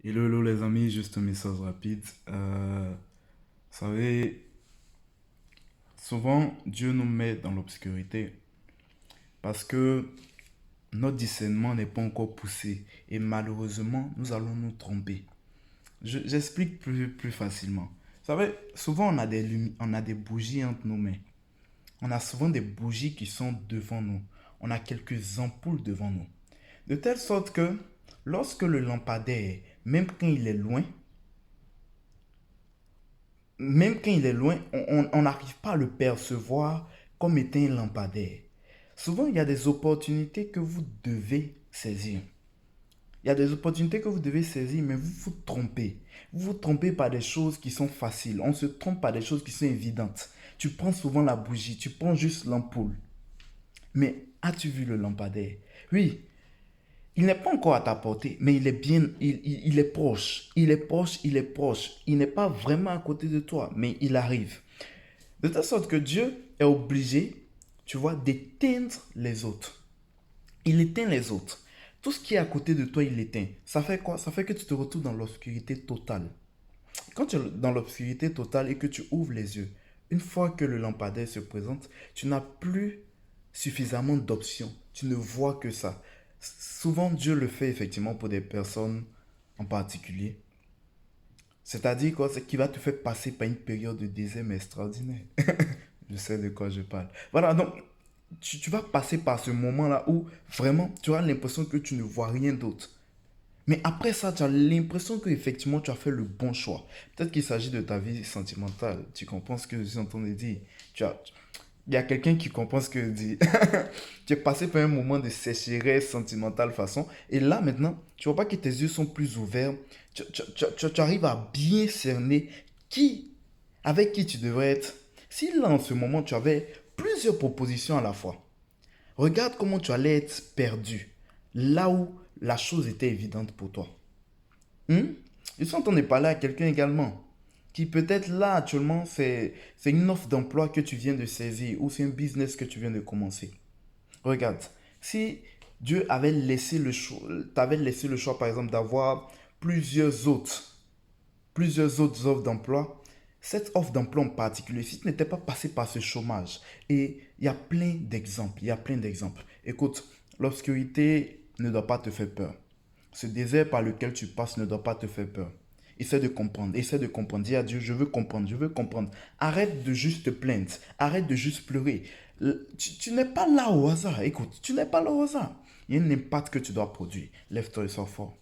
Hello, hello les amis, juste un message rapide. Vous savez, souvent Dieu nous met dans l'obscurité parce que notre discernement n'est pas encore poussé et malheureusement nous allons nous tromper. J'explique plus facilement. Vous savez, souvent on a des bougies entre nos mains. On a souvent des bougies qui sont devant nous. On a quelques ampoules devant nous. De telle sorte que lorsque le lampadaire, même quand il est loin, on n'arrive pas à le percevoir comme étant un lampadaire. Souvent, il y a des opportunités que vous devez saisir. Il y a des opportunités que vous devez saisir, mais vous vous trompez. Vous vous trompez par des choses qui sont faciles. On se trompe par des choses qui sont évidentes. Tu prends souvent la bougie, tu prends juste l'ampoule. Mais as-tu vu le lampadaire? Oui, il n'est pas encore à ta portée, mais il est bien, il est proche. Il est proche, il est proche. Il n'est pas vraiment à côté de toi, mais il arrive. De telle sorte que Dieu est obligé, tu vois, d'éteindre les autres. Il éteint les autres. Tout ce qui est à côté de toi, il l'éteint. Ça fait quoi? Ça fait que tu te retrouves dans l'obscurité totale. Quand tu es dans l'obscurité totale et que tu ouvres les yeux, une fois que le lampadaire se présente, tu n'as plus suffisamment d'options. Tu ne vois que ça. Souvent, Dieu le fait effectivement pour des personnes en particulier. C'est-à-dire quoi? C'est qu'il va te faire passer par une période de désert extraordinaire. Je sais de quoi je parle. Voilà, donc tu vas passer par ce moment-là où vraiment tu as l'impression que tu ne vois rien d'autre. Mais après ça, tu as l'impression que effectivement tu as fait le bon choix. Peut-être qu'il s'agit de ta vie sentimentale. Tu comprends ce que je suis en train de dire. Tu as, il y a quelqu'un qui comprend ce que je dis. Tu es passé par un moment de sécheresse sentimentale façon. Et là maintenant, tu vois pas que tes yeux sont plus ouverts. Tu arrives à bien cerner qui, avec qui tu devrais être. Si là en ce moment tu avais plusieurs propositions à la fois, regarde comment tu allais être perdu. Là où la chose était évidente pour toi. Hmm? Je suis en train de parler à quelqu'un également qui peut-être là actuellement c'est une offre d'emploi que tu viens de saisir ou c'est un business que tu viens de commencer. Regarde, si Dieu avait laissé le choix, t'avait laissé le choix par exemple d'avoir plusieurs autres, plusieurs autres offres d'emploi, cette offre d'emploi en particulier, si tu n'étais pas passé par ce chômage, et il y a plein d'exemples, il y a plein d'exemples. Écoute, l'obscurité ne doit pas te faire peur. Ce désert par lequel tu passes ne doit pas te faire peur. Essaie de comprendre, essaie de comprendre. Dis à Dieu, je veux comprendre, je veux comprendre. Arrête de juste te plaindre, arrête de juste pleurer. Tu n'es pas là au hasard, écoute, tu n'es pas là au hasard. Il y a un impact que tu dois produire. Lève-toi et sois fort.